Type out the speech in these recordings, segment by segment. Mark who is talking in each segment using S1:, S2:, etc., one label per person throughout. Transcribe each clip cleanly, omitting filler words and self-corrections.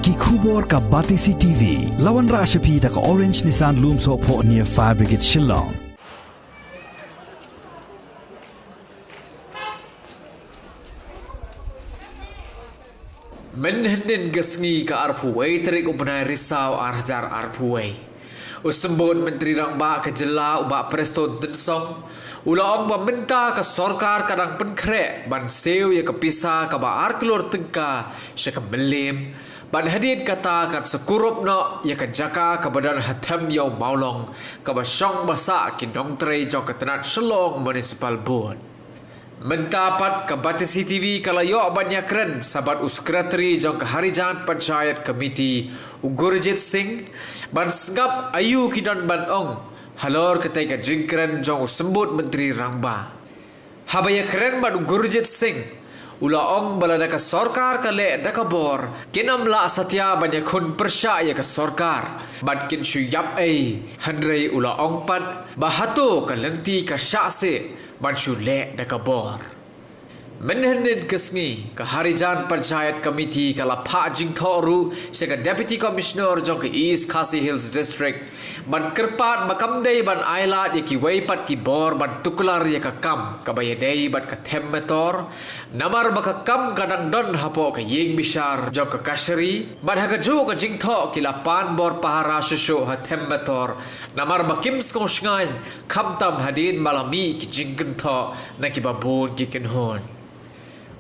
S1: Kikubor ka Batisi TV, lawan Rashapi da ka Orange Nissan Loom so po near Fire Brigade Shillong.
S2: Menhendin gesngi ka arpuai terik ubenai risau arjar arpuai. Usembut Menteri Rangba ke jela ubak Preston Tensong. Ulaong pemerintah ke sorkar kadang penkrek ban sew ya kepisah ke baar keluar tengka syaka melim. Ban hadid kata kat sekurup no ya ke jaka ke badan hatam yau maulong ke basyong basak ki dong tray jok ke tenat Shillong Municipal Board. Mentapat ke Batisi TV kalau yok banyak keren sahabat uskrateri jong ke Harijan Panchayat Komiti Gurjit Singh ban sengap ayu kidan ban ong halor ketai ke jingkren jong sembut Menteri Rangba. Habaya keren ban Gurjit Singh ula ong balada ke sorkar kale dakabor kinam la satya banyak kun persya ya ke sorkar bat kin syuyap handrei ula ong pat bahato ke lengti ke syakse ban syule dakabor. Menhendid kesngi ke Harijan Panchayat Komiti kala Pak Jing Thoru sebagai Deputy Commissioner jong ke East Khasi Hills District ban kerpat makamdei ban ailat ya ki weipat ki bor ban tukular ya ke kam kabayadei ban ke temmetor namar baka kam kadang don hapo ke ying bishar jong ke Kashri ban hakaju ke Jing Tho ki lapan bor pahara susu ha temmetor namar bakim skong shngai kamtam hadin malami ki Jing Tho na ki babun ki kenhon.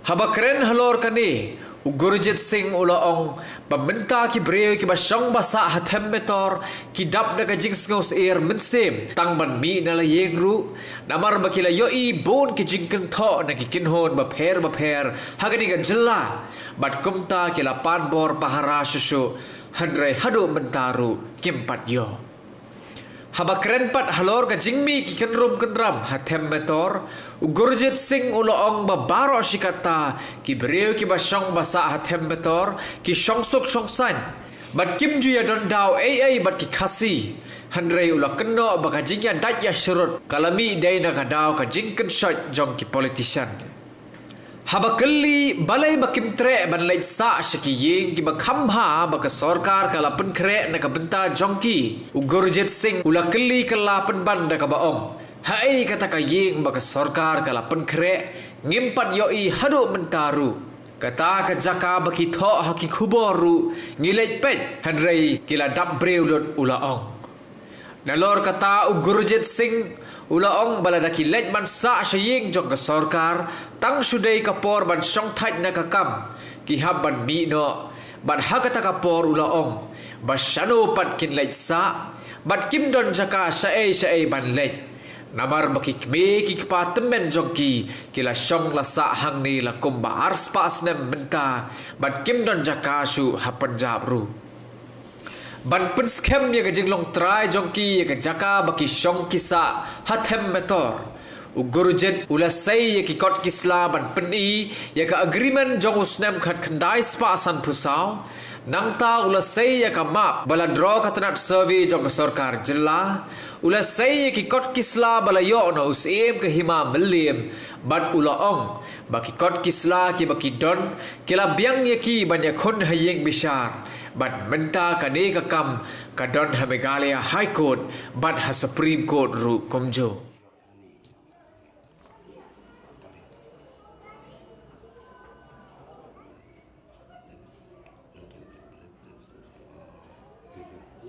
S2: Habakren halor kani Gurjit Singh ulaong pemerintah ki breu ki basyong basa hatem metor ki dap da ka jingsngos air mensim tang ban mi nala yengru namar bakila yoi bon ki jingken tho na ki kinhon bapher hagani ga jella bat kumta ki lapan bor pahara susu handrai hadu mentaru kimpat yo. Habakren pat halor ka jingmi ki kenrum kenram hatem metor Gurjit Singh ulaong babaro shikata ki breu ki basyong basa hatem metor ki shongsuk shongsan bat kim ju ya don daw bat ki khasi handrei ula kenno baka jingya dat ya shurut kalami dai na ka daw ka jingken shot jong ki politician. Habakali balai bakim tre ban lait sa shaki yeng ki bakhamha baka sorkar kala penkre na ka benta jongki Gurjit Singh ula kali kala penban da ka baong hai kata ka yeng baka sorkar kala penkre ngimpat yoi hadu mentaru kata ka jaka baki tho haki khuboru ngilait pet handrei kila dap breulut ula ong dalor kata Gurjit Singh ulaong baladaki lej man sa syaying jong ke sorkar tang sudai kapor ban syong thaj na kakam ki habban mi no ban hakata kapor ulaong basyano pat kin lej sa bat kim don jaka syai ban lej namar baki kme ki kepatemen jong ki kila syong la sa hang ni la kumba ars pas nem menta bat kim don jaka su ha Punjab ru ban penskem ya ke jinglong try jongki ya ke jaka baki syong kisa hatem metor Gurjit ulasai ya ki kot kisla ban peni ya ke agreement jong usnem khat khandai spa san pusau nangta ulasai ya ka map bala draw katanat survey jong sarkar jilla ulasai ya ki kot kisla bala yo no usem ke hima melim bat ulaong baki kot kisla ki baki don kila biang ya ki ban ya khon hayeng bishar bat menta kane ka kam ka don ha Meghalaya High Court bat ha Supreme Court ru komjo.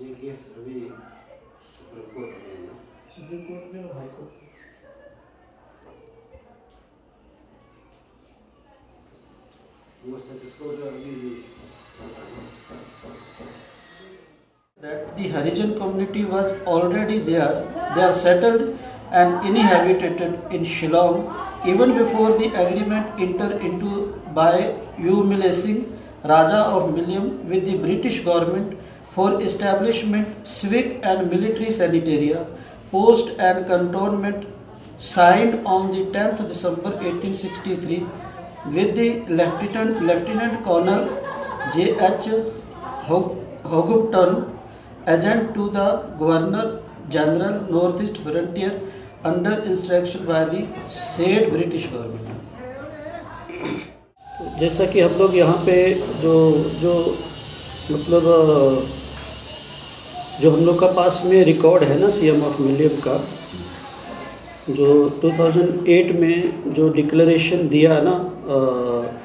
S3: ये case अभी supreme court में high court वो status को अभी
S4: that the Harijan community was already there. They are settled and inhabited in Shillong even before the agreement entered into by U.Mile Singh, Raja of Milliam, with the British government for establishment civic and military sanitaria, post and cantonment signed on the 10th December 1863 with the Lieutenant Colonel J.H. Hogupton, agent to the Governor General Northeast Frontier under instruction by the said British government. जैसा कि हम लोग यहाँ पे जो मतलब जो हम लोग का पास में रिकॉर्ड है ना सीएम ऑफ मिलियम का, जो 2008 में जो डिक्लेरेशन दिया ना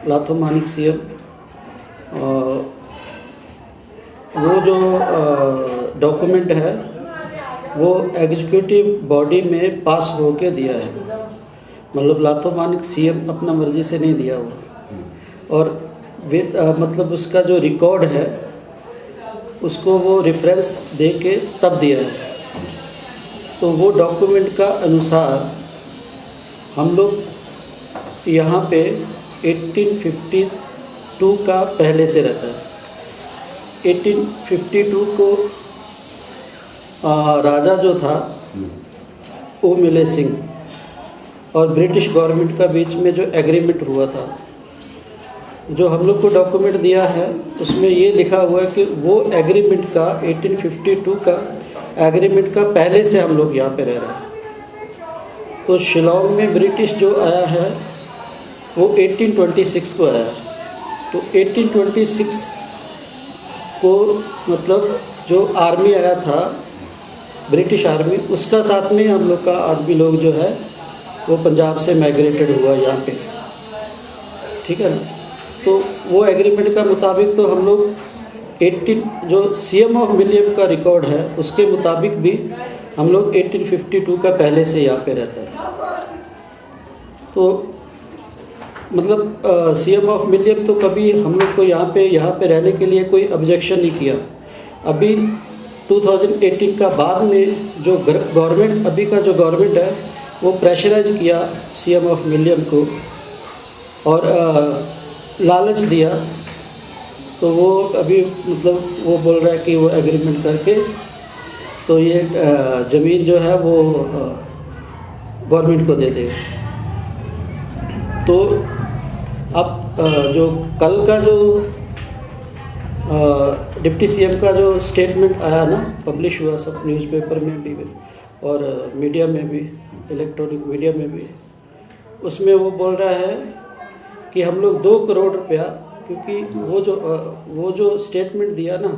S4: लाथो मानिक सीएम, वो जो डॉक्यूमेंट है वो एग्जीक्यूटिव बॉडी में पास होके दिया है। मतलब लाथो मानिक सीएम अपना मर्जी से नहीं दिया वो, और मतलब उसका जो रिकॉर्ड है उसको वो रेफरेंस दे के तब दिया है। तो वो डॉक्यूमेंट का अनुसार हम लोग यहाँ पे 1852 का पहले से रहता है। 1852 को राजा जो था ओमिले सिंह और ब्रिटिश गवर्नमेंट का बीच में जो एग्रीमेंट हुआ था, जो हम लोग को डॉक्यूमेंट दिया है उसमें ये लिखा हुआ है कि वो एग्रीमेंट का 1852 का एग्रीमेंट का पहले से हम लोग यहाँ पे रह रहे हैं। तो शिलोंग में ब्रिटिश जो आया है वो 1826 को आया है। तो 1826 को मतलब जो आर्मी आया था ब्रिटिश आर्मी, उसका साथ में हम लोग का आदमी लोग जो है वो पंजाब से माइग्रेटेड हुआ यहाँ पे, ठीक है ना। तो वो एग्रीमेंट का मुताबिक तो हम लोग 18 जो सीएम ऑफ मिलियम का रिकॉर्ड है उसके मुताबिक भी हम लोग 1852 का पहले से यहाँ पे रहता है। तो मतलब सीएम ऑफ मिलियम तो कभी हम लोग को यहाँ पे रहने के लिए कोई ऑब्जेक्शन नहीं किया। अभी 2018 का बाद में जो गवर्नमेंट अभी का जो गवर्नमेंट है वो प्रेशराइज किया सीएम ऑफ मिलियम को और लालच दिया। तो वो अभी मतलब वो बोल रहा है कि वो एग्रीमेंट करके तो ये ज़मीन जो है वो गवर्नमेंट को दे देगा। तो अब जो कल का जो डिप्टी सीएम का जो स्टेटमेंट आया ना, पब्लिश हुआ सब न्यूज़पेपर में भी और मीडिया में भी, इलेक्ट्रॉनिक मीडिया में भी, उसमें वो बोल रहा है कि हम लोग 2 करोड़ रुपया, क्योंकि वो जो स्टेटमेंट दिया ना,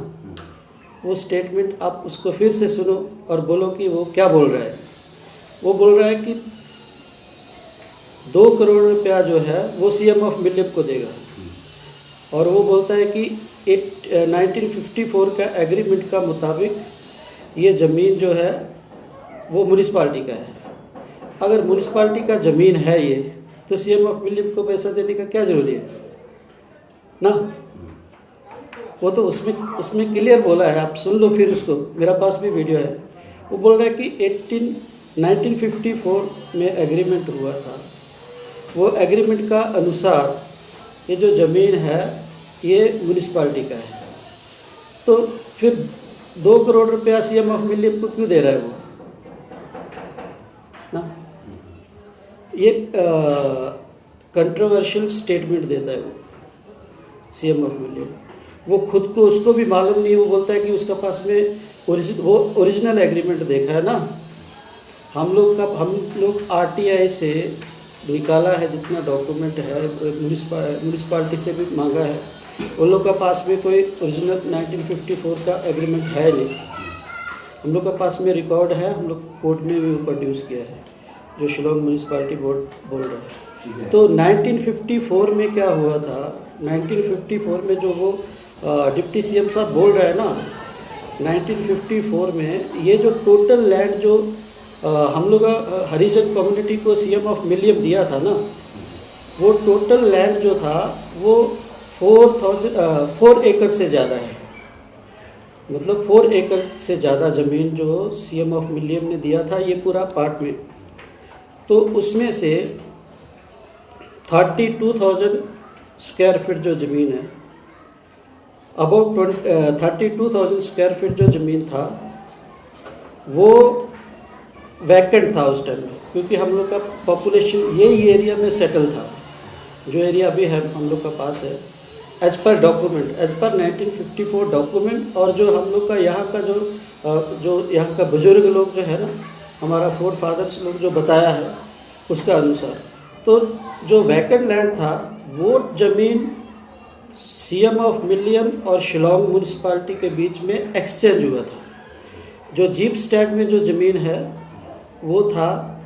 S4: वो स्टेटमेंट आप उसको फिर से सुनो और बोलो कि वो क्या बोल रहा है। वो बोल रहा है कि 2 करोड़ रुपया जो है वो सीएम ऑफ मिलियम को देगा, और वो बोलता है कि 1954 का एग्रीमेंट का मुताबिक ये ज़मीन जो है वो म्यूनिसपालिटी का है। अगर म्यूनिसपालिटी का ज़मीन है ये, तो सीएम ऑफ मिलियम को पैसा देने का क्या ज़रूरी है ना। वो तो उसमें क्लियर बोला है, आप सुन लो फिर उसको, मेरा पास भी वीडियो है। वो बोल रहा है कि 1954 में एग्रीमेंट हुआ था, वो एग्रीमेंट का अनुसार ये जो ज़मीन है ये म्यूनिसपालिटी का है। तो फिर 2 करोड़ रुपया सीएम ऑफ मिलियम को क्यों दे रहा है वो ना। ये कंट्रोवर्शियल स्टेटमेंट देता है वो सीएम ऑफ मिलियम। वो खुद को उसको भी मालूम नहीं, वो बोलता है कि उसका पास में वो ओरिजिनल एग्रीमेंट देखा है ना। हम लोग आरटीआई से निकाला है जितना डॉक्यूमेंट है, म्यूनिसपालिटी से भी मांगा है, उन लोग का पास में कोई ओरिजिनल 1954 का एग्रीमेंट है नहीं। हम लोग का पास में रिकॉर्ड है, हम लोग कोर्ट में भी प्रोड्यूस किया है, जो शिलोंग म्यूनिसपालिटी बोर्ड बोल रहा है। तो 1954 में क्या हुआ था, 1954 में जो वो डिप्टी सीएम साहब बोल रहा है ना, 1954 में ये जो टोटल लैंड जो हम लोग हरिजन कम्युनिटी को सीएम ऑफ मिलियम दिया था ना, वो टोटल लैंड जो था वो 4 एकड़ से ज़्यादा है। मतलब 4 एकड़ से ज़्यादा ज़मीन जो सीएम ऑफ मिलियम ने दिया था ये पूरा पार्ट में। तो उसमें से 32,000 स्क्वायर फीट जो ज़मीन है, अबाउट 32,000 स्क्वायर फीट जो ज़मीन था वो वैकेंट था उस टाइम में, क्योंकि हम लोग का पॉपुलेशन यही एरिया में सेटल था, जो एरिया अभी है हम लोग का पास है, as per document, as per 1954 document. और जो हम लोग का यहाँ का जो यहाँ का बुजुर्ग लोग जो है ना, हमारा फोर फादर्स लोग जो बताया है उसका अनुसार, तो जो वैकेंट लैंड था वो ज़मीन सीएम ऑफ मिलियम और शिलोंग म्यूनिसिपालिटी के बीच में एक्सचेंज हुआ था। जो जीप स्टैट में जो ज़मीन है वो था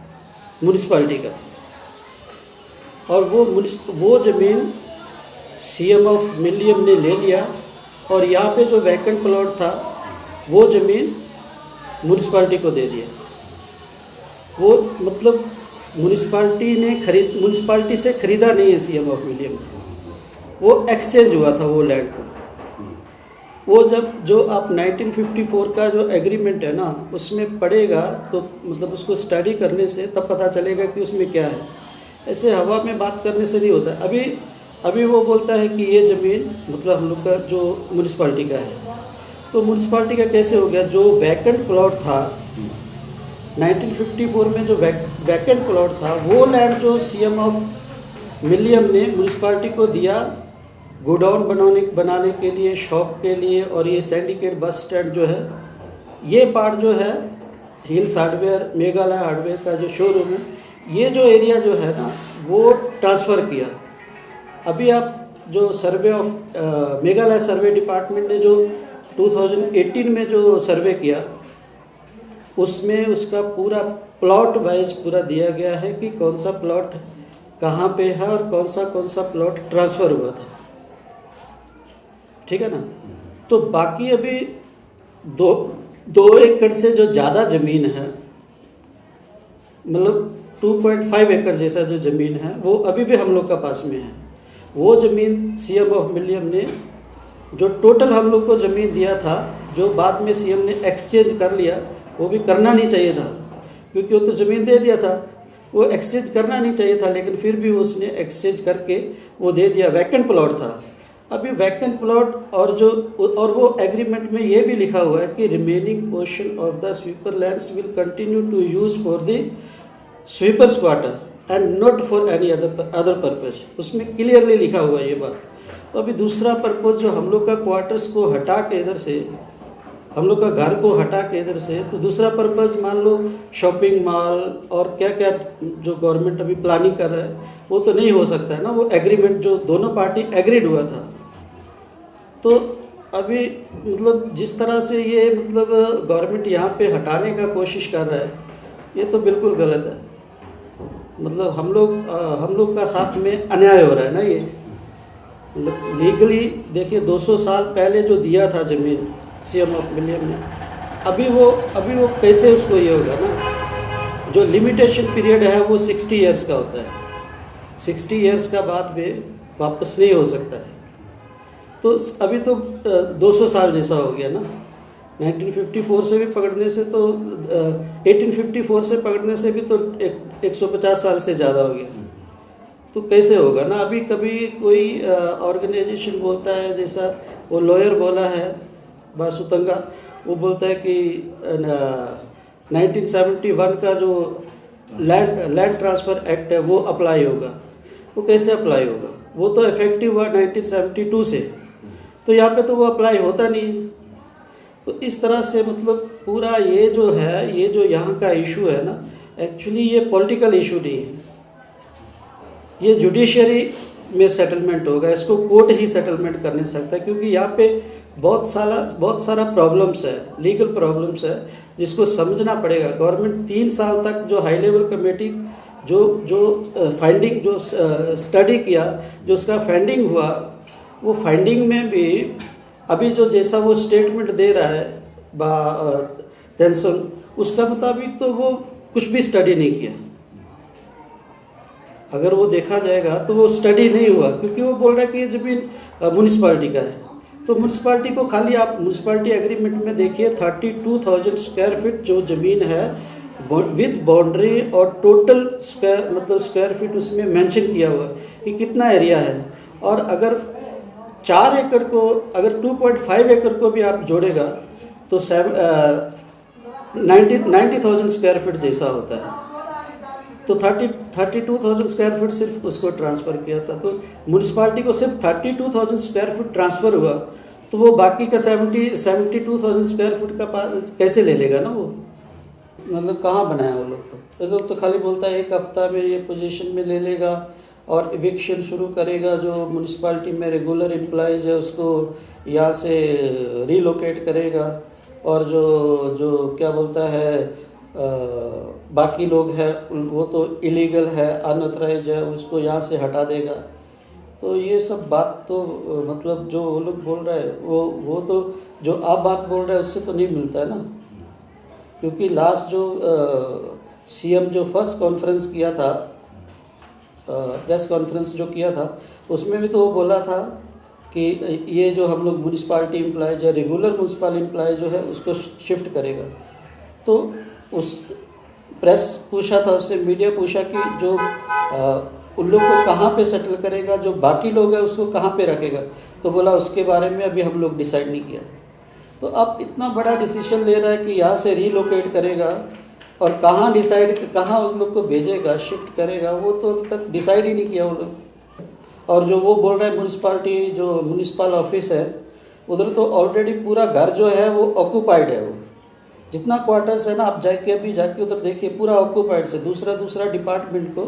S4: म्यूनिसिपालिटी का, और वो ज़मीन सीएम ऑफ मिलियम ने ले लिया, और यहाँ पे जो वैकेंट प्लॉट था वो ज़मीन म्यूनिसिपालिटी को दे दिया। वो मतलब म्यूनिसिपालिटी से ख़रीदा नहीं है सीएम ऑफ मिलियम ने, वो एक्सचेंज हुआ था वो लैंड को। वो जब जो आप 1954 का जो एग्रीमेंट है ना उसमें पढ़ेगा तो मतलब उसको स्टडी करने से तब पता चलेगा कि उसमें क्या है। ऐसे हवा में बात करने से नहीं होता। अभी वो बोलता है कि ये ज़मीन मतलब हम लोग का जो म्यूनिसिपालिटी का है, तो म्यूनिसिपालिटी का कैसे हो गया? जो वैकेंट प्लॉट था 1954 में, जो वैकेंट प्लॉट था वो लैंड जो सीएम ऑफ मिलियम ने म्यूनिसिपालिटी को दिया गोडाउन बनाने के लिए, शॉप के लिए, और ये सिंडिकेट बस स्टैंड जो है, ये पार्ट जो है हिल्स हार्डवेयर, मेघालय हार्डवेयर का जो शोरूम है, ये जो एरिया जो है ना वो ट्रांसफ़र किया। अभी आप जो survey of Meghalaya survey department ने जो 2018 में जो सर्वे किया उसमें उसका पूरा प्लॉट वाइज पूरा दिया गया है कि कौन सा प्लॉट कहाँ पे है और कौन सा प्लॉट ट्रांसफ़र हुआ था। ठीक है ना? तो बाकी अभी 2 एकड़ से जो ज़्यादा ज़मीन है, मतलब 2.5 एकड़ जैसा जो ज़मीन है वो अभी भी हम लोग का पास में है। वो ज़मीन सीएम ऑफ मिलियम ने जो टोटल हम लोग को ज़मीन दिया था, जो बाद में सीएम ने एक्सचेंज कर लिया, वो भी करना नहीं चाहिए था क्योंकि वो तो ज़मीन दे दिया था, वो एक्सचेंज करना नहीं चाहिए था, लेकिन फिर भी उसने एक्सचेंज करके वो दे दिया। वैकेंट प्लॉट था। अभी वैकेंट प्लॉट और वो एग्रीमेंट में ये भी लिखा हुआ है कि remaining portion of the sweeper lands will continue to use for the sweepers quarter and not for any other purpose. उसमें क्लियरली लिखा हुआ है ये बात। तो अभी दूसरा पर्पज जो हम लोग का क्वार्टर्स को हटा के इधर से, हम लोग का घर को हटा के इधर से, तो दूसरा पर्पज मान लो शॉपिंग मॉल और क्या क्या जो गवर्नमेंट अभी प्लानिंग कर रहा है वो तो नहीं हो सकता है ना। वो एग्रीमेंट जो दोनों पार्टी एग्रीड हुआ था, तो अभी मतलब जिस तरह से ये मतलब गवर्नमेंट यहाँ पे हटाने का कोशिश कर रहा है ये तो बिल्कुल गलत है। मतलब हम लोग का साथ में अन्याय हो रहा है ना। ये मतलब लीगली देखिए 200 साल पहले जो दिया था ज़मीन सीएम ऑफ मिलियम ने, अभी वो कैसे उसको ये होगा ना। जो लिमिटेशन पीरियड है वो 60 ईयर्स का होता है। 60 ईयर्स का बाद में वापस नहीं हो सकता है। तो अभी तो 200 साल जैसा हो गया ना। 1954 से भी पकड़ने से तो 1854 से पकड़ने से भी तो 150 साल से ज़्यादा हो गया। तो कैसे होगा ना। अभी कभी कोई ऑर्गेनाइजेशन बोलता है, जैसा वो लॉयर बोला है बासुतंगा, वो बोलता है कि 1971 का जो लैंड ट्रांसफ़र एक्ट है वो अप्लाई होगा। वो कैसे अप्लाई होगा? वो तो इफेक्टिव हुआ 1972 से, तो यहाँ पे तो वो अप्लाई होता नहीं है। तो इस तरह से मतलब पूरा ये जो है, ये जो यहाँ का इशू है ना, एक्चुअली ये पॉलिटिकल इशू नहीं है, ये जुडिशरी में सेटलमेंट होगा। इसको कोर्ट ही सेटलमेंट कर नहीं सकता क्योंकि यहाँ पे बहुत सारा प्रॉब्लम्स है, लीगल प्रॉब्लम्स है जिसको समझना पड़ेगा। गवर्नमेंट 3 साल तक जो हाई लेवल कमेटी जो फाइंडिंग जो स्टडी किया, जो उसका फाइंडिंग हुआ, वो फाइंडिंग में भी अभी जो जैसा वो स्टेटमेंट दे रहा है तेंसुल, उसका मुताबिक तो वो कुछ भी स्टडी नहीं किया। अगर वो देखा जाएगा तो वो स्टडी नहीं हुआ क्योंकि वो बोल रहा है कि ये ज़मीन म्यूनिसिपालिटी का है। तो म्यूनिसिपालिटी को खाली आप म्यूनिसिपालिटी एग्रीमेंट में देखिए 32,000 स्क्वायर फीट जो ज़मीन है विद बाउंड्री और टोटल स्क्वायर फीट उसमें मेंशन किया हुआ कि कितना एरिया है। और अगर 4 एकड़ को, अगर 2.5 एकड़ को भी आप जोड़ेगा तो 90,000 स्क्वायर फीट जैसा होता है। तो 32,000 स्क्वायर फीट सिर्फ उसको ट्रांसफ़र किया था। तो म्यूनिसिपालिटी को सिर्फ 32,000 स्क्वायर फीट ट्रांसफ़र हुआ, तो वो बाकी का 72,000 स्क्वायर फीट का कैसे ले लेगा ना वो। मतलब कहाँ बनाया वो लोग। तो ये लोग तो खाली बोलता है 1 हफ्ता में ये पोजीशन में ले लेगा और इविक्शन शुरू करेगा। जो म्यूनिसिपालिटी में रेगुलर एम्प्लॉयज है उसको यहाँ से रिलोकेट करेगा, और जो क्या बोलता है बाकी लोग हैं वो तो इलीगल है, अनऑथराइज है, उसको यहाँ से हटा देगा। तो ये सब बात तो मतलब जो वो लोग बोल रहे हैं वो तो जो आप बात बोल रहे हैं उससे तो नहीं मिलता है ना, क्योंकि लास्ट जो सीएम जो फर्स्ट कॉन्फ्रेंस किया था, प्रेस कॉन्फ्रेंस जो किया था, उसमें भी तो वो बोला था कि ये जो हम लोग म्यूनिसिपालिटी एम्प्लॉयज या रेगुलर म्यूनिसिपल एम्प्लॉय जो है उसको शिफ्ट करेगा। तो उस प्रेस पूछा था उससे, मीडिया पूछा कि जो उन लोग को कहाँ पे सेटल करेगा, जो बाकी लोग हैं उसको कहाँ पे रखेगा। तो बोला उसके बारे में अभी हम लोग डिसाइड नहीं किया। तो अब इतना बड़ा डिसीजन ले रहा है कि यहाँ से रिलोकेट करेगा और कहाँ कहाँ उस लोग को भेजेगा, शिफ्ट करेगा, वो तो अभी तक डिसाइड ही नहीं किया वो लोग। और जो वो बोल रहा है म्यूनिसिपालिटी जो म्यूनिसिपल ऑफिस है उधर तो ऑलरेडी पूरा घर जो है वो ऑक्यूपाइड है। वो जितना क्वार्टर्स है ना, आप जाके उधर देखिए, पूरा ऑक्यूपाइड से दूसरा डिपार्टमेंट को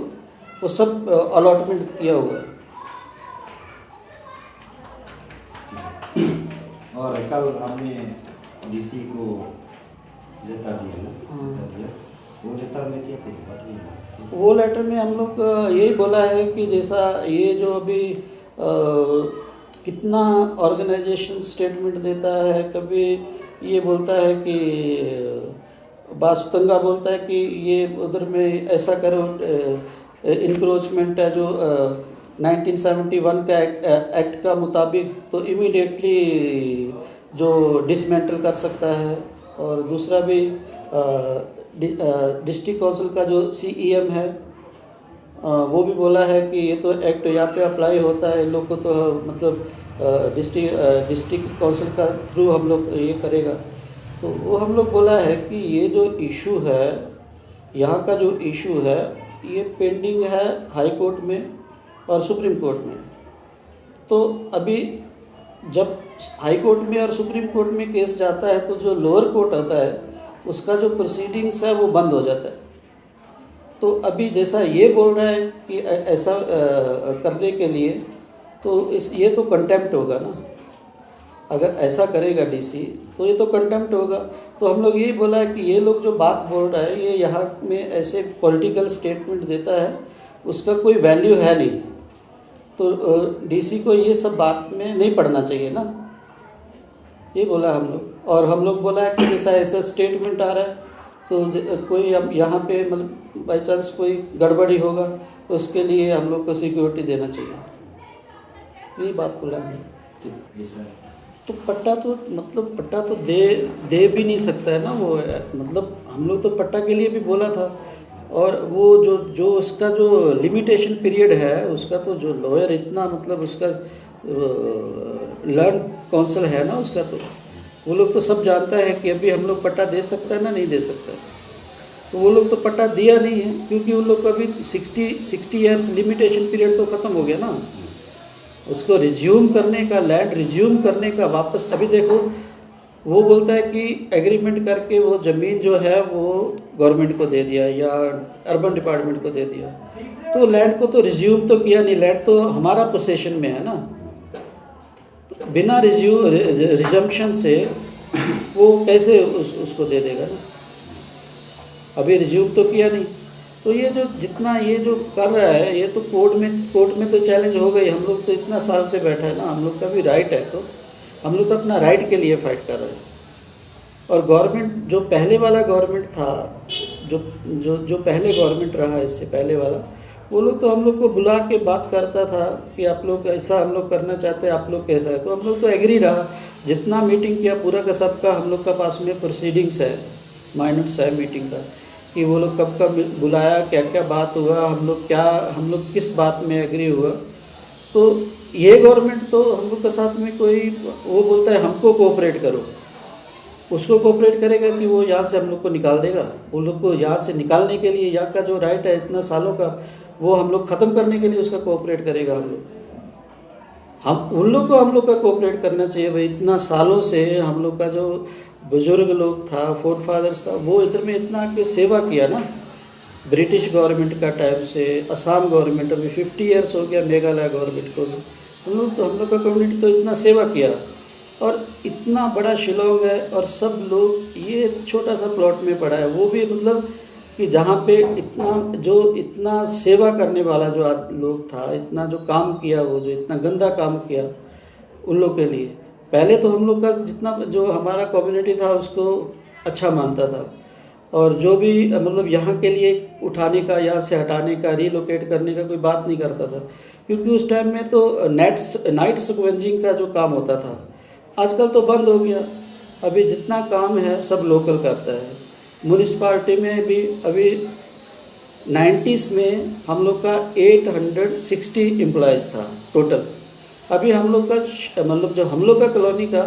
S4: वो सब अलॉटमेंट किया हुआ है।
S3: और कल आपने डीसी को लेटर दिया ना? वो लेटर में क्या कुछ
S4: वो लेटर में हम लोग यही बोला है कि जैसा ये जो अभी कितना ऑर्गेनाइजेशन स्टेटमेंट देता है, कभी ये बोलता है कि बासुतंगा बोलता है कि ये उधर में ऐसा करो, इंक्रोचमेंट है जो 1971 का एक्ट का मुताबिक, तो इमीडिएटली जो डिसमेंटल कर सकता है। और दूसरा भी डिस्ट्रिक्ट काउंसिल का जो CEM है वो भी बोला है कि ये तो एक्ट यहाँ पे अप्लाई होता है, इन लोग को तो मतलब डिस्ट्रिक्ट काउंसिल का थ्रू हम लोग ये करेगा। तो वो हम लोग बोला है कि ये जो इशू है, यहाँ का जो इशू है ये पेंडिंग है हाई कोर्ट में और सुप्रीम कोर्ट में। तो अभी जब हाई कोर्ट में और सुप्रीम कोर्ट में केस जाता है तो जो लोअर कोर्ट होता है उसका जो प्रोसीडिंग्स है वो बंद हो जाता है। तो अभी जैसा ये बोल रहा है कि ऐसा करने के लिए, तो ये तो कंटेम्प्ट होगा ना। अगर ऐसा करेगा डीसी तो ये तो कंटेम्प्ट होगा। तो हम लोग यही बोला है कि ये लोग जो बात बोल रहा है ये यहाँ में ऐसे पॉलिटिकल स्टेटमेंट देता है, उसका कोई वैल्यू है नहीं। तो डीसी को ये सब बात में नहीं पढ़ना चाहिए ना, ये बोला हम लोग। और हम लोग बोला है कि जैसा ऐसा स्टेटमेंट आ रहा है तो कोई अब यहाँ पे मतलब बाई चांस कोई गड़बड़ी होगा तो उसके लिए हम लोग को सिक्योरिटी देना चाहिए, यही बात बोला हमने। तो पट्टा तो दे भी नहीं सकता है ना वो, मतलब हम लोग तो पट्टा के लिए भी बोला था। और वो जो उसका जो लिमिटेशन पीरियड है उसका तो जो लॉयर इतना मतलब उसका लर्न काउंसिल है ना उसका, तो वो लोग तो सब जानता है कि अभी हम लोग पट्टा दे सकता है ना नहीं दे सकता। तो वो लोग तो पट्टा दिया नहीं है क्योंकि उन लोग का अभी 60 ईयर्स लिमिटेशन पीरियड तो ख़त्म हो गया ना। उसको रिज्यूम करने का, लैंड रिज्यूम करने का वापस, अभी देखो वो बोलता है कि एग्रीमेंट करके वो ज़मीन जो है वो गवर्नमेंट को दे दिया या अर्बन डिपार्टमेंट को दे दिया, तो लैंड को तो रिज्यूम तो किया नहीं, लैंड तो हमारा पोसेशन में है ना। तो बिना रिजम्पशन से वो कैसे उसको दे देगा ना, अभी रिज्यूम तो किया नहीं। तो ये जो जितना ये जो कर रहा है ये तो कोर्ट में तो चैलेंज हो गई। हम लोग तो इतना साल से बैठा है ना, हम लोग का भी राइट है, तो हम लोग तो अपना राइट के लिए फाइट कर रहे हैं। और गवर्नमेंट जो पहले वाला गवर्नमेंट था, जो पहले गवर्नमेंट रहा इससे पहले वाला, वो लोग तो हम लोग को बुला के बात करता था कि आप लोग ऐसा हम लोग करना चाहते हैं, आप लोग कैसा है। तो हम लोग तो एग्री रहा, जितना मीटिंग किया पूरा का सबका हम लोग का पास में प्रोसीडिंग्स है, माइनट्स है मीटिंग का, कि वो लोग कब कब बुलाया, क्या क्या बात हुआ, हम लोग किस बात में एग्री हुआ। तो ये गवर्नमेंट तो हम लोग के साथ में कोई वो बोलता है हमको कोऑपरेट करो, उसको कोऑपरेट करेगा कि वो यहाँ से हम लोग को निकाल देगा। वो लोग को यहाँ से निकालने के लिए, यहाँ का जो राइट है इतना सालों का, वो हम लोग ख़त्म करने के लिए उसका कोऑपरेट करेगा। उन लोग को हम लोग का कोऑपरेट करना चाहिए भाई। इतना सालों से हम लोग का जो बुजुर्ग लोग था, फोर फादर्स था, वो इधर में इतना आके सेवा किया ना, ब्रिटिश गवर्नमेंट का टाइम से, असम गवर्नमेंट, अभी 50 ईयर्स हो गया मेघालय गवर्नमेंट को भी। हम लोग का कम्युनिटी तो इतना सेवा किया, और इतना बड़ा शिलोंग है और सब लोग ये छोटा सा प्लॉट में पड़ा है, वो भी मतलब कि जहाँ पे इतना सेवा करने वाला जो लोग था, इतना जो काम किया, वो जो इतना गंदा काम किया उन लोग के लिए। पहले तो हम लोग का जितना जो हमारा कम्युनिटी था उसको अच्छा मानता था, और जो भी मतलब यहाँ के लिए उठाने का, यहाँ से हटाने का, रिलोकेट करने का कोई बात नहीं करता था, क्योंकि उस टाइम में तो नाइट स्क्वेंजिंग का जो काम होता था, आजकल तो बंद हो गया। अभी जितना काम है सब लोकल करता है। म्यूनिसिपालिटी में भी अभी 90s में हम लोग का 860 एम्प्लॉयज़ था टोटल। अभी हम लोग का मतलब जो हम लोग का कॉलोनी का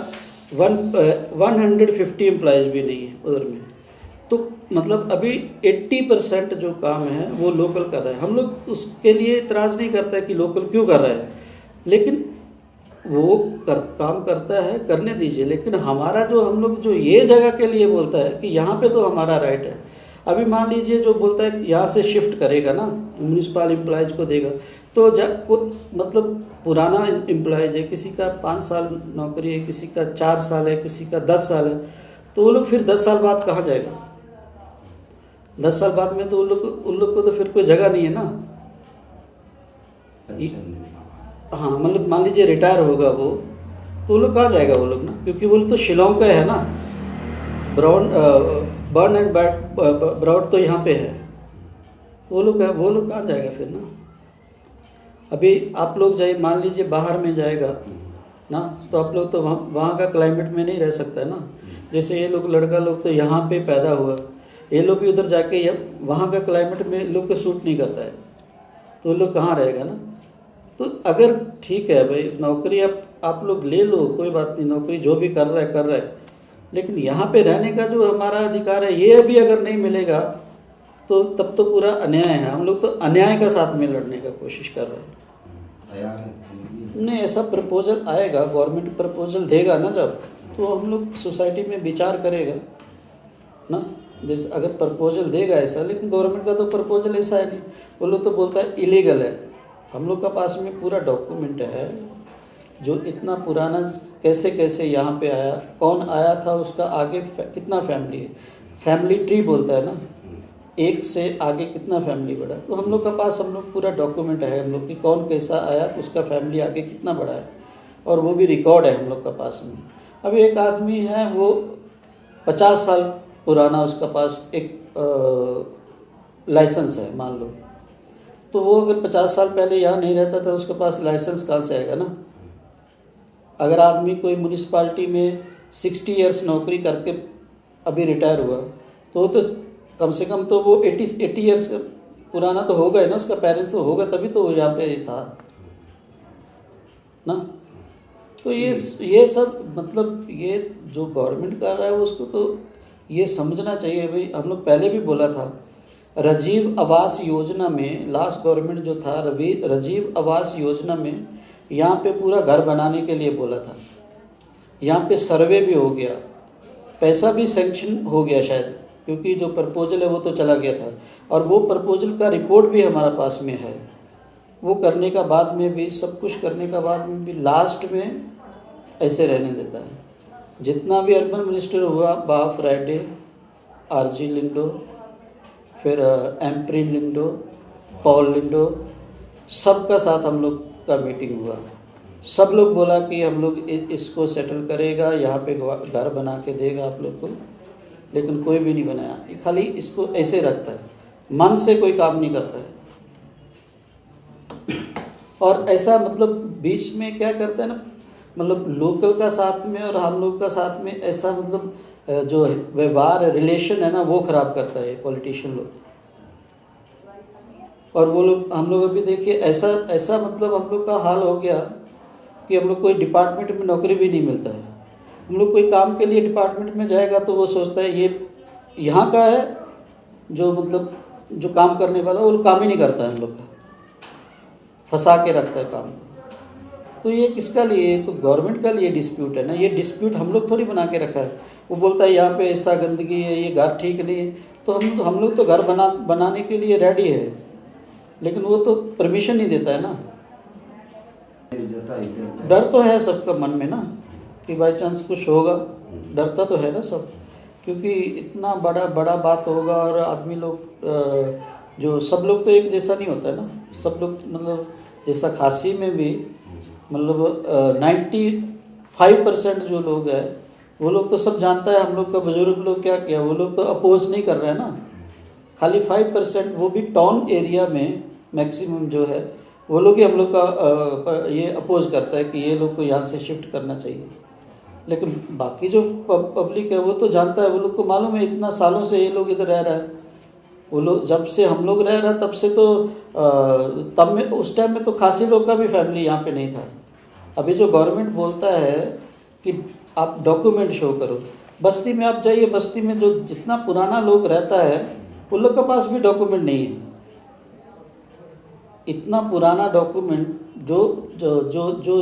S4: 150 एम्प्लॉयज़ भी नहीं है उधर में। तो मतलब अभी 80% जो काम है वो लोकल कर रहा है। हम लोग उसके लिए इतराज़ नहीं करता है कि लोकल क्यों कर रहा है, लेकिन वो काम करता है, करने दीजिए। लेकिन हमारा जो हम लोग जो ये जगह के लिए बोलता है कि यहाँ पे तो हमारा राइट है। अभी मान लीजिए जो बोलता है यहाँ से शिफ्ट करेगा ना, म्यूनिसिपल एम्प्लॉयज़ को देगा, तो मतलब पुराना एम्प्लॉयज़ है, किसी का 5 साल नौकरी है, किसी का 4 साल है, किसी का 10 साल है, तो वो लोग फिर 10 साल बाद कहाँ जाएगा? 10 साल बाद में तो उन लोग को तो फिर कोई जगह नहीं है ना। हाँ, मतलब मान लीजिए रिटायर होगा वो, तो वो लोग कहाँ जाएगा वो लोग ना, क्योंकि वो लोग तो शिलोंग का है ना, बर्न एंड ब्राउड तो यहाँ पे है, वो लोग कहाँ जाएगा फिर ना। अभी आप लोग जाइए, मान लीजिए बाहर में जाएगा ना, तो आप लोग तो वहाँ का क्लाइमेट में नहीं रह सकता है ना। जैसे ये लोग लड़का लोग तो यहाँ पे पैदा हुआ, ये लोग भी उधर जाके वहाँ का क्लाइमेट में लोग को सूट नहीं करता है, तो लोग कहाँ रहेगा ना। तो अगर ठीक है भाई, नौकरी आप लोग ले लो, कोई बात नहीं, नौकरी जो भी कर रहा है, लेकिन यहाँ पे रहने का जो हमारा अधिकार है ये भी अगर नहीं मिलेगा तो तब तो पूरा अन्याय है। हम लोग तो अन्याय का साथ में लड़ने का कोशिश कर रहे हैं। नहीं, ऐसा प्रपोजल आएगा, गवर्नमेंट प्रपोजल देगा ना जब, तो हम लोग सोसाइटी में विचार करेगा ना। जैसे अगर प्रपोजल देगा ऐसा, लेकिन गवर्नमेंट का तो प्रपोजल ऐसा है नहीं, वो लोग तो बोलता है इलीगल है। हम लोग का पास में पूरा डॉक्यूमेंट है, जो इतना पुराना कैसे यहाँ पे आया, कौन आया था, उसका आगे कितना फैमिली है, फैमिली ट्री बोलता है ना, एक से आगे कितना फैमिली बढ़ा। तो हम लोग का पास पूरा डॉक्यूमेंट है हम लोग की, कौन कैसा आया, उसका फैमिली आगे कितना बड़ा है, और वो भी रिकॉर्ड है हम लोग का पास में। अभी एक आदमी है, वो 50 साल पुराना उसका पास एक लाइसेंस है मान लो, तो वो अगर 50 साल पहले यहाँ नहीं रहता था, उसके पास लाइसेंस कहाँ से आएगा ना। अगर आदमी कोई म्यूनिसिपालिटी में 60 ईयर्स नौकरी करके अभी रिटायर हुआ, तो कम से कम तो वो 80 ईयर्स पुराना तो होगा ही ना, उसका पेरेंट्स तो होगा, तभी तो वो यहाँ पे था ना। तो ये सब मतलब ये जो गवर्नमेंट कर रहा है उसको तो ये समझना चाहिए भाई। हम लोग पहले भी बोला था, राजीव आवास योजना में, लास्ट गवर्नमेंट जो था राजीव आवास योजना में यहाँ पे पूरा घर बनाने के लिए बोला था। यहाँ पे सर्वे भी हो गया, पैसा भी सैंक्शन हो गया शायद, क्योंकि जो प्रपोजल है वो तो चला गया था, और वो प्रपोजल का रिपोर्ट भी हमारा पास में है। वो करने का बाद में भी, सब कुछ करने का बाद में भी लास्ट में ऐसे रहने देता है। जितना भी अर्बन मिनिस्टर हुआ, बा फ्राइडे, आरजी लिंडो, फिर एम्प्री लिंडो, पॉल लिंडो, सबका साथ हम लोग का मीटिंग हुआ। सब लोग बोला कि हम लोग इसको सेटल करेगा, यहाँ पे घर बना के देगा आप लोग को, लेकिन कोई भी नहीं बनाया। खाली इसको ऐसे रखता है, मन से कोई काम नहीं करता है। और ऐसा मतलब बीच में क्या करता है ना, मतलब लोकल का साथ में और हम लोग का साथ में ऐसा मतलब जो व्यवहार रिलेशन है ना, वो ख़राब करता है पॉलिटिशियन लोग। और वो लोग, हम लोग अभी देखिए ऐसा मतलब हम लोग का हाल हो गया कि हम लोग कोई डिपार्टमेंट में नौकरी भी नहीं मिलता है। हम लोग कोई काम के लिए डिपार्टमेंट में जाएगा तो वो सोचता है ये यहाँ का है, जो मतलब जो काम करने वाला वो काम ही नहीं करता है, हम लोग का फंसा के रखता है काम। तो ये किसका लिए, तो गवर्नमेंट का लिए डिस्प्यूट है ना। ये डिस्प्यूट हम लोग थोड़ी बना के रखा है। वो बोलता है यहाँ पे ऐसा गंदगी है, ये घर ठीक नहीं है, तो हम लोग तो घर बनाने के लिए रेडी है, लेकिन वो तो परमिशन नहीं देता है ना। डर तो है सबका मन में ना कि बाई चांस कुछ होगा, डरता तो है ना सब, क्योंकि इतना बड़ा बात होगा और आदमी लोग जो सब लोग तो एक जैसा नहीं होता है ना। सब लोग मतलब जैसा खांसी में भी मतलब 95% जो लोग हैं वो लोग तो सब जानता है हम लोग का बुजुर्ग लोग क्या किया, वो लोग तो अपोज नहीं कर रहे हैं ना। खाली 5% वो भी टाउन एरिया में मैक्सिमम जो है वो लोग ही हम लोग का ये अपोज करता है कि ये लोग को यहाँ से शिफ्ट करना चाहिए। लेकिन बाकी जो पब्लिक है वो तो जानता है, वो लोग को मालूम है इतना सालों से ये लोग इधर रह रहा है। वो लोग जब से हम लोग रह रहा तब से तो तब में उस टाइम में तो खासी लोग का भी फैमिली यहाँ पे नहीं था। अभी जो गवर्नमेंट बोलता है कि आप डॉक्यूमेंट शो करो, बस्ती में आप जाइए, बस्ती में जो जितना पुराना लोग रहता है उन लोग के पास भी डॉक्यूमेंट नहीं है। इतना पुराना डॉक्यूमेंट जो जो जो जो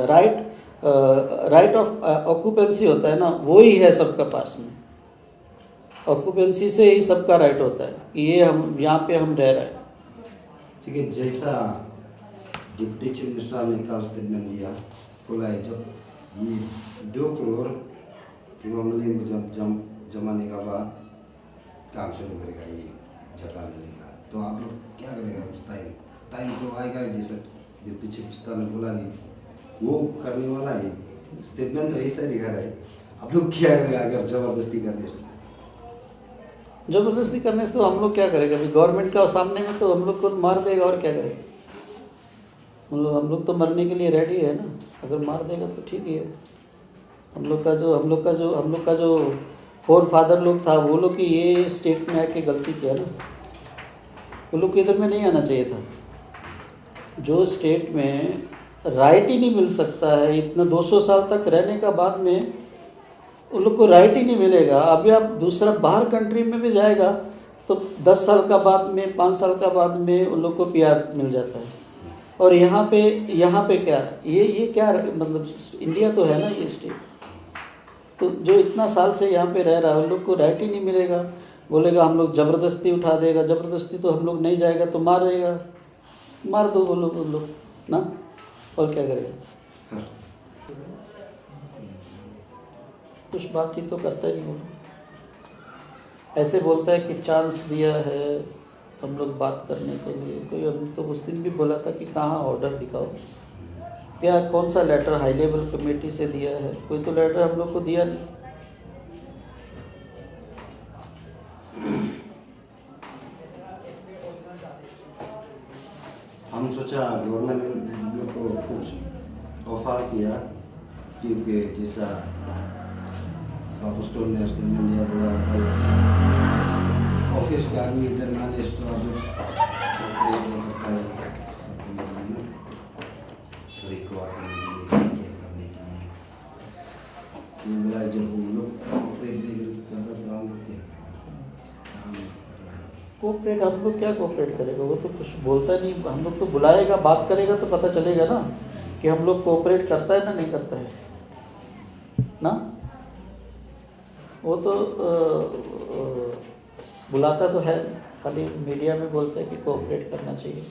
S4: राइट ऑफ ऑक्यूपेंसी होता है ना, वो ही है सबका पास में। ऑक्यूपेंसी से ही सबका राइट होता है कि ये हम यहाँ पे हम रह रहे हैं।
S3: ठीक है, जैसा डिप्टी चीफ मिनिस्टर ने कल स्टेटमेंट दिया, बोला है जब ये 2 करोड़ इमामली को जब जमाने का बाद काम शुरू करेगा ये जगह लेने का, तो आप लोग क्या करेगा उस टाइम तो आएगा जैसे डिप्टी चीफ मिनिस्टर ने बोला नहीं वो करने वाला है। स्टेटमेंट तो ऐसा दिखा रहा है, आप लोग क्या करेगा अगर जबरदस्ती करने से?
S4: जबरदस्ती करने से तो हम लोग क्या करेंगे? अभी गवर्नमेंट का सामने में तो हम लोग को मार देगा और क्या करेंगे? मतलब हम लोग तो मरने के लिए रेडी है ना। अगर मार देगा तो ठीक ही है। हम लोग का जो फोर फादर लोग था वो लोग की ये स्टेट में आके गलती किया ना, वो लोग को इधर में नहीं आना चाहिए था। जो स्टेट में राइट ही नहीं मिल सकता है, इतना 200 साल तक रहने का बाद में उन लोग को राइट ही नहीं मिलेगा। अभी आप दूसरा बाहर कंट्री में भी जाएगा तो 10 साल का बाद में 5 साल का बाद में उन लोग को पीआर मिल जाता है। और यहाँ पे क्या ये क्या मतलब इंडिया तो है ना ये स्टेट, तो जो इतना साल से यहाँ पे रह रहा है उन लोग को राइट ही नहीं मिलेगा। बोलेगा हम लोग ज़बरदस्ती उठा देगा, ज़बरदस्ती तो हम लोग नहीं जाएगा तो मार देगा, मार दो वो लोग ना, और क्या करेगा? कुछ बातचीत तो करता ही नहीं वो। ऐसे बोलता है कि चांस दिया है हम लोग बात करने के लिए। कोई हम तो उस दिन भी बोला था कि कहाँ ऑर्डर दिखाओ, क्या कौन सा लेटर हाई लेवल कमेटी से दिया है? कोई तो लेटर हम लोग को दिया नहीं।
S3: हम सोचा गवर्नमेंट ने हम लोग को कुछ ऑफर किया, क्योंकि जैसा बाबू स्टोर ने स्टेटमेंट दिया, बोला ऑफिस का आदमी इधर माने तो अब करता है करने के लिए बोला जब वो लोग ऑपरेट करता तो हम लोग क्या काम करना है।
S4: कोऑपरेट हम लोग क्या कोऑपरेट करेगा? वो तो कुछ बोलता नहीं। हम लोग को बुलाएगा, बात करेगा तो पता चलेगा ना कि हम लोग कोऑपरेट करता है ना नहीं करता है ना। वो तो बुलाता तो है, खाली मीडिया में बोलते हैं कि कोऑपरेट करना चाहिए।